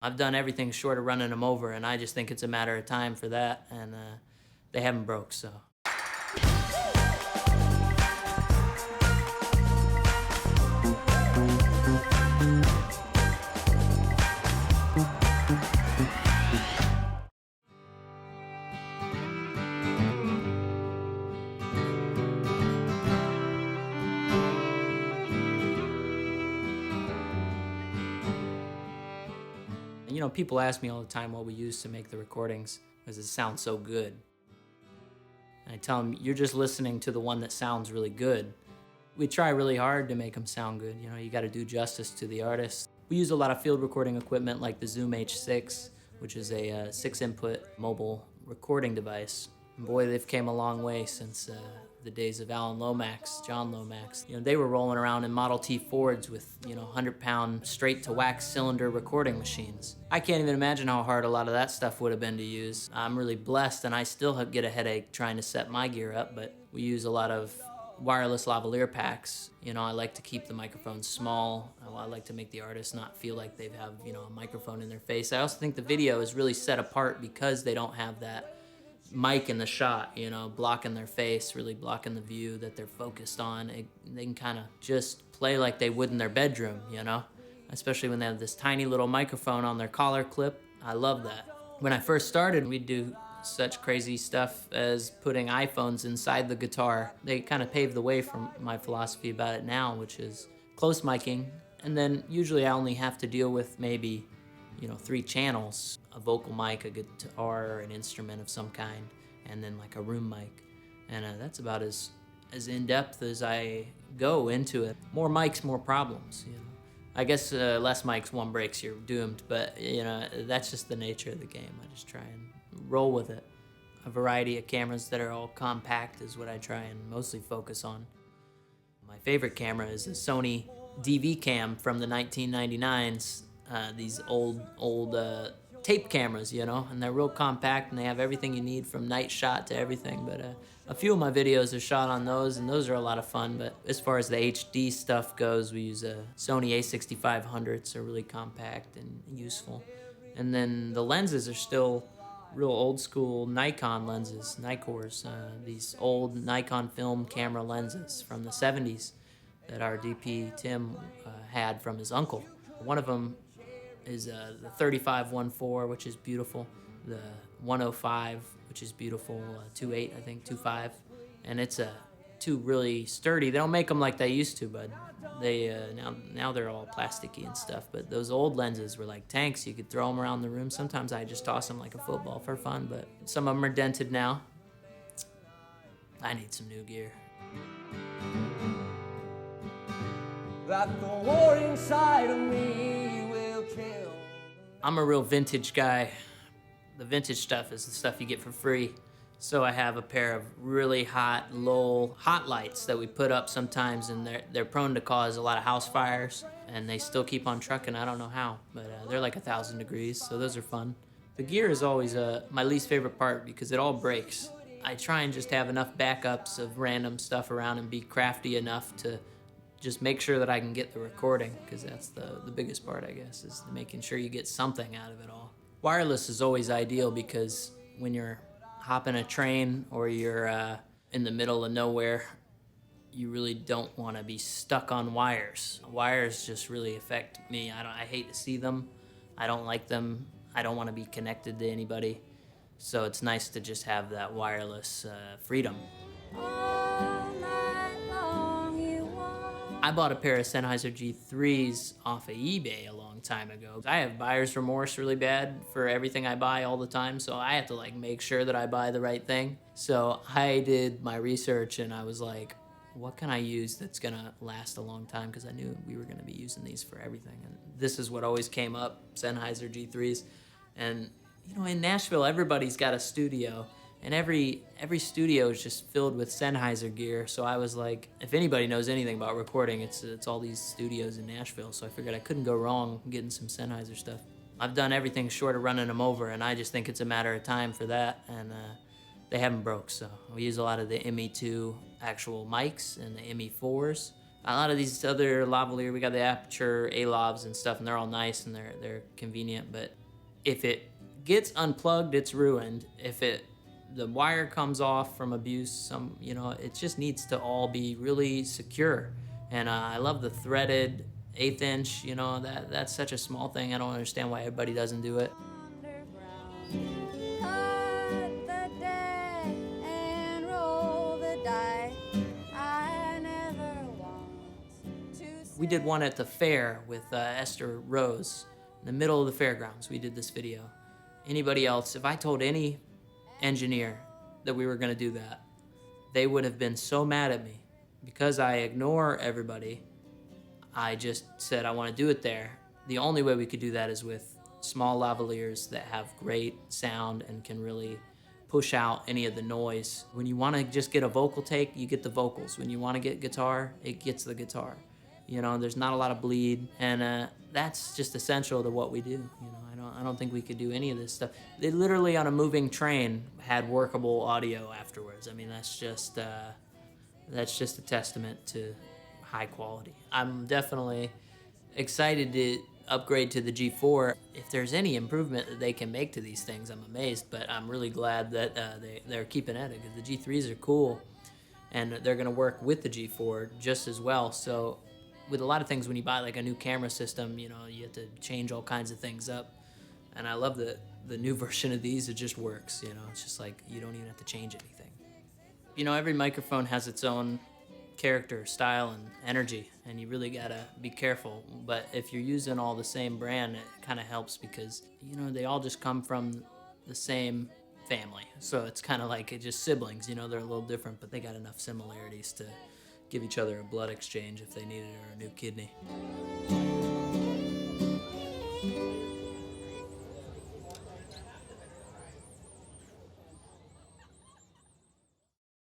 I've done everything short of running them over, and I just think it's a matter of time for that, and they haven't broke, so. You know, people ask me all the time what we use to make the recordings because it sounds so good. And I tell them, you're just listening to the one that sounds really good. We try really hard to make them sound good. You know, you got to do justice to the artist. We use a lot of field recording equipment like the Zoom H6, which is a 6-input mobile recording device. And boy, they've came a long way since the days of Alan Lomax, John Lomax. You know, they were rolling around in Model T Fords with, 100-pound straight-to-wax cylinder recording machines. I can't even imagine how hard a lot of that stuff would have been to use. I'm really blessed, and I still get a headache trying to set my gear up, but we use a lot of wireless lavalier packs. You know, I like to keep the microphone small. I like to make the artist not feel like they have, a microphone in their face. I also think the video is really set apart because they don't have that mic in the shot, blocking their face, really blocking the view that they're focused on. They can kind of just play like they would in their bedroom, especially when they have this tiny little microphone on their collar clip. I love that. When I first started, we'd do such crazy stuff as putting iPhones inside the guitar. They kind of paved the way for my philosophy about it now, which is close miking. And then usually I only have to deal with maybe 3 channels, a vocal mic, a guitar, or an instrument of some kind, and then like a room mic. And that's about as in-depth as I go into it. More mics, more problems, I guess less mics, one breaks, you're doomed, but that's just the nature of the game. I just try and roll with it. A variety of cameras that are all compact is what I try and mostly focus on. My favorite camera is a Sony DV cam from the 1999s. These old tape cameras, and they're real compact and they have everything you need from night shot to everything. But a few of my videos are shot on those, and those are a lot of fun. But as far as the HD stuff goes, we use a Sony A6500. It's really compact and useful. And then the lenses are still real old school Nikon lenses, Nicors, these old Nikon film camera lenses from the 70s that our DP Tim had from his uncle. One of them is the 35-1.4, which is beautiful, the 105, which is beautiful, 2.8, I think, 2.5, and it's two really sturdy. They don't make them like they used to, but they now they're all plasticky and stuff. But those old lenses were like tanks. You could throw them around the room. Sometimes I just toss them like a football for fun, but some of them are dented now. I need some new gear. That the war inside of me will kill. I'm a real vintage guy. The vintage stuff is the stuff you get for free. So I have a pair of really hot, low hot lights that we put up sometimes, and they're prone to cause a lot of house fires, and they still keep on trucking. I don't know how, but they're like 1,000 degrees, so those are fun. The gear is always my least favorite part because it all breaks. I try and just have enough backups of random stuff around and be crafty enough to just make sure that I can get the recording, because that's the biggest part, I guess, is making sure you get something out of it all. Wireless is always ideal because when you're hopping a train or you're in the middle of nowhere, you really don't want to be stuck on wires. Wires just really affect me. I hate to see them. I don't like them. I don't want to be connected to anybody. So it's nice to just have that wireless freedom. I bought a pair of Sennheiser G3s off of eBay a long time ago. I have buyer's remorse really bad for everything I buy all the time, so I have to make sure that I buy the right thing. So I did my research and I was like, what can I use that's gonna last a long time? Because I knew we were gonna be using these for everything. And this is what always came up, Sennheiser G3s. And in Nashville, everybody's got a studio. And every studio is just filled with Sennheiser gear. So I was like, if anybody knows anything about recording, it's all these studios in Nashville. So I figured I couldn't go wrong getting some Sennheiser stuff. I've done everything short of running them over, and I just think it's a matter of time for that. And they haven't broke, so we use a lot of the ME2 actual mics and the ME4s. A lot of these other lavalier, we got the Aperture A-Lavs and stuff, and they're all nice and they're convenient, but if it gets unplugged, it's ruined. If the wire comes off from abuse, it just needs to all be really secure. And I love the threaded 1/8 inch, that's such a small thing. I don't understand why everybody doesn't do it. We did one at the fair with Esther Rose, in the middle of the fairgrounds. We did this video. Anybody else, if I told any engineer that we were gonna do that, they would have been so mad at me. Because I ignore everybody, I just said I wanna do it there. The only way we could do that is with small lavaliers that have great sound and can really push out any of the noise. When you wanna just get a vocal take, you get the vocals. When you wanna get guitar, it gets the guitar. There's not a lot of bleed, and that's just essential to what we do. I don't think we could do any of this stuff. They literally on a moving train had workable audio afterwards. I mean, that's just a testament to high quality. I'm definitely excited to upgrade to the G4. If there's any improvement that they can make to these things, I'm amazed, but I'm really glad that they're keeping at it, because the G3s are cool, and they're gonna work with the G4 just as well. So with a lot of things, when you buy like a new camera system, you have to change all kinds of things up. And I love the new version of these, it just works, it's just like, you don't even have to change anything. Every microphone has its own character, style, and energy, and you really gotta be careful. But if you're using all the same brand, it kind of helps, because, they all just come from the same family. So it's kind of like just siblings, they're a little different, but they got enough similarities to give each other a blood exchange if they needed it, or a new kidney.